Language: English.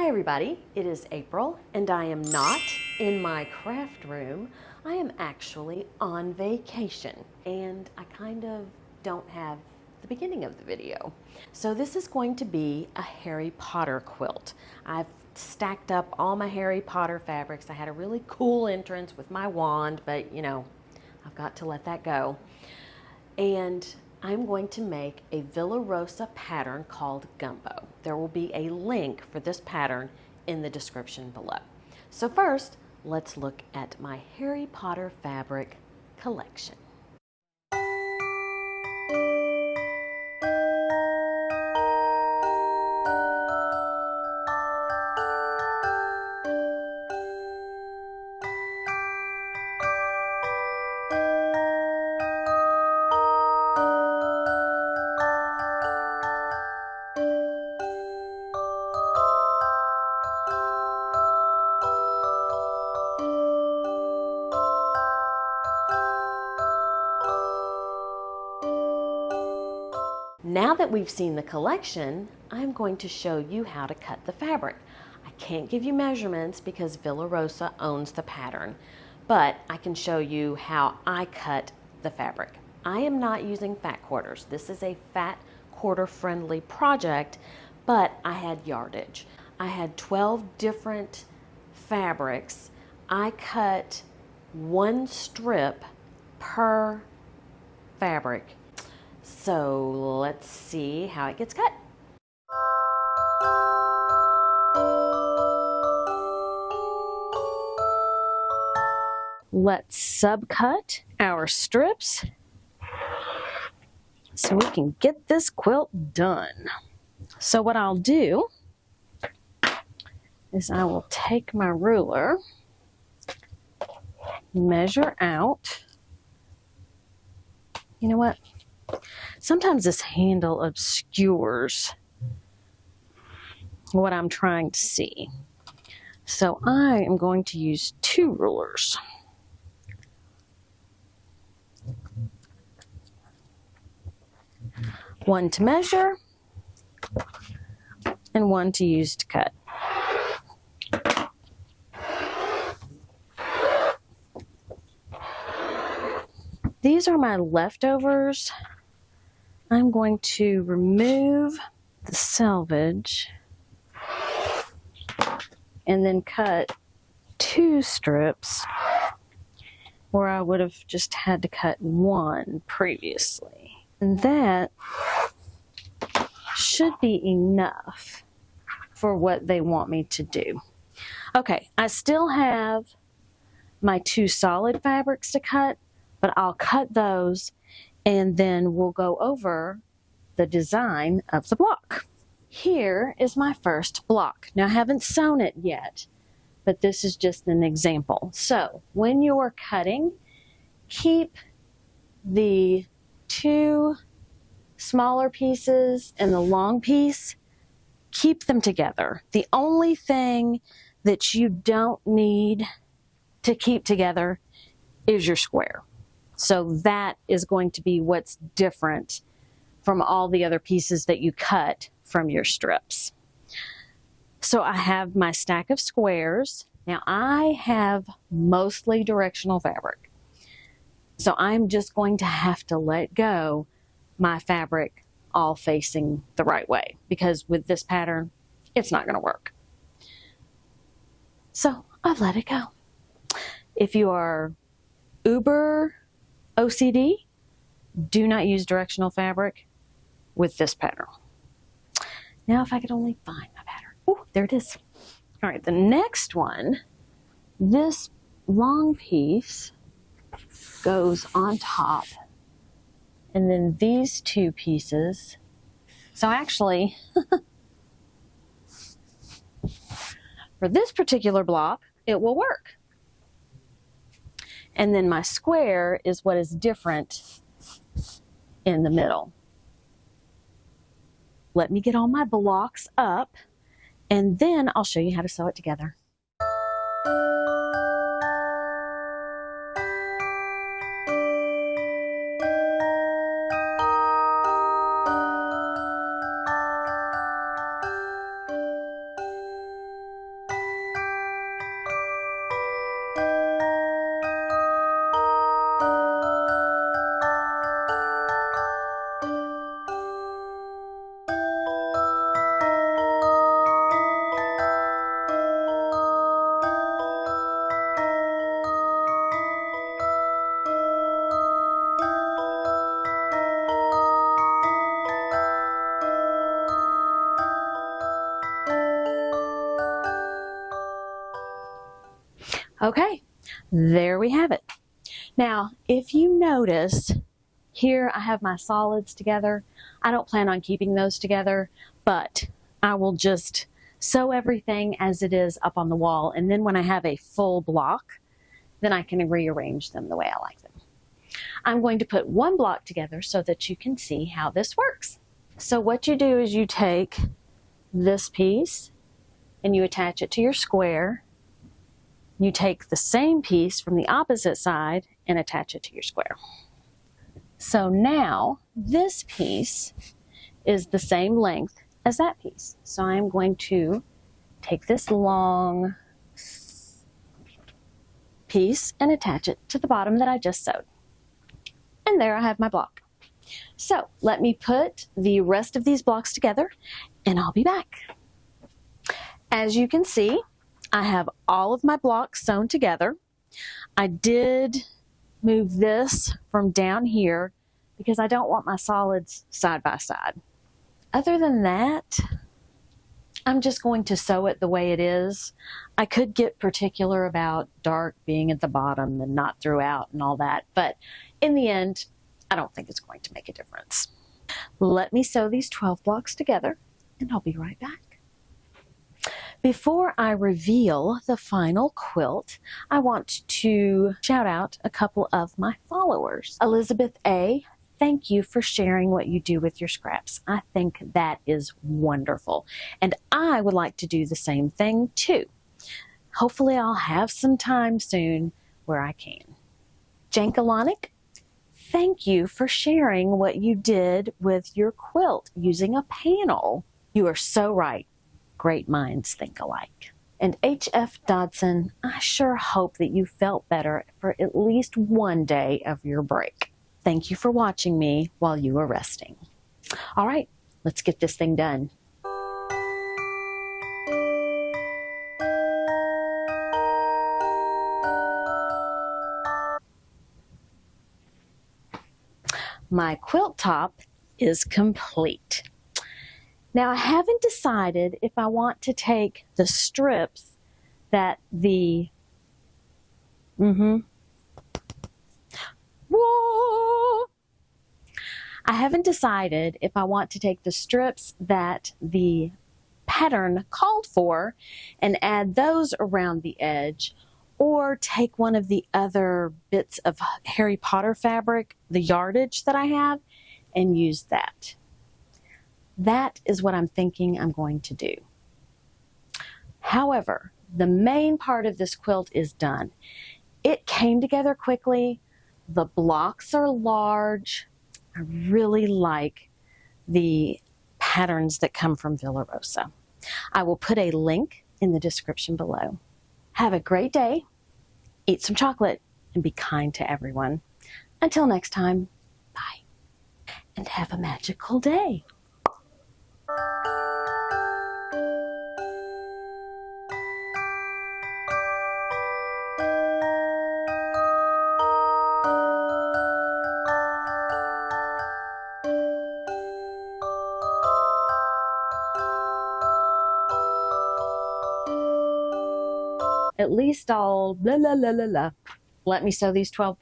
everybody, it is April and I am not in my craft room. I am actually on vacation and I kind of don't have the beginning of the video. So this is going to be a Harry Potter quilt. I've stacked up all my Harry Potter fabrics. I had a really cool entrance with my wand, but you know, I've got to let that go. And I'm going to make a Villa Rosa pattern called Gumbo. There will be a link for this pattern in the description below. So first, let's look at my Harry Potter fabric collection. Now that we've seen the collection, I'm going to show you how to cut the fabric. I can't give you measurements because Villa Rosa owns the pattern, but I can show you how I cut the fabric. I am not using fat quarters. This is a fat quarter friendly project, but I had yardage. I had 12 different fabrics. I cut one strip per fabric. So let's see how it gets cut. Let's subcut our strips so we can get this quilt done. So what I'll do is I will take my ruler, measure out. You know what? Sometimes this handle obscures what I'm trying to see. So I am going to use two rulers. One to measure and one to use to cut. These are my leftovers. I'm going to remove the selvage and then cut two strips where I would have just had to cut one previously. And that should be enough for what they want me to do. Okay, I still have my two solid fabrics to cut, but I'll cut those and then we'll go over the design of the block. Here is my first block. Now I haven't sewn it yet, but this is just an example. So when you're cutting, keep the two smaller pieces and the long piece, keep them together. The only thing that you don't need to keep together is your square. So that is going to be what's different from all the other pieces that you cut from your strips. So I have my stack of squares. Now I have mostly directional fabric. So I'm just going to have to let go my fabric all facing the right way because with this pattern, it's not going to work. So I've let it go. If you are uber OCD, do not use directional fabric with this pattern. Now if I could only find my pattern. Oh, there it is. All right, the next one, this long piece goes on top and then these two pieces. So actually, for this particular block, it will work. And then my square is what is different in the middle. Let me get all my blocks up and then I'll show you how to sew it together. Okay, there we have it. Now, if you notice, here I have my solids together. I don't plan on keeping those together, but I will just sew everything as it is up on the wall, and then when I have a full block, then I can rearrange them the way I like them. I'm going to put one block together so that you can see how this works. So what you do is you take this piece and you attach it to your square. You take the same piece from the opposite side and attach it to your square. So now this piece is the same length as that piece. So I'm going to take this long piece and attach it to the bottom that I just sewed. And there I have my block. So let me put the rest of these blocks together and I'll be back. As you can see, I have all of my blocks sewn together. I did move this from down here because I don't want my solids side by side. Other than that, I'm just going to sew it the way it is. I could get particular about dark being at the bottom and not throughout and all that, but in the end, I don't think it's going to make a difference. Let me sew these 12 blocks together and I'll be right back. Before I reveal the final quilt, I want to shout out a couple of my followers. Elizabeth A., thank you for sharing what you do with your scraps. I think that is wonderful. And I would like to do the same thing too. Hopefully I'll have some time soon where I can. Jankalonic, thank you for sharing what you did with your quilt using a panel. You are so right. Great minds think alike. And H.F. Dodson, I sure hope that you felt better for at least one day of your break. Thank you for watching me while you were resting. All right, let's get this thing done. My quilt top is complete. Now I haven't decided if I want to take the strips that the I haven't decided if I want to take the strips that the pattern called for and add those around the edge, or take one of the other bits of Harry Potter fabric, the yardage that I have, and use that. That is what I'm thinking I'm going to do. However, the main part of this quilt is done. It came together quickly. The blocks are large. I really like the patterns that come from Villa Rosa. I will put a link in the description below. Have a great day. Eat some chocolate and be kind to everyone. Until next time, bye. And have a magical day. At least I'll blah, blah, blah, blah, blah. Let me sew these 12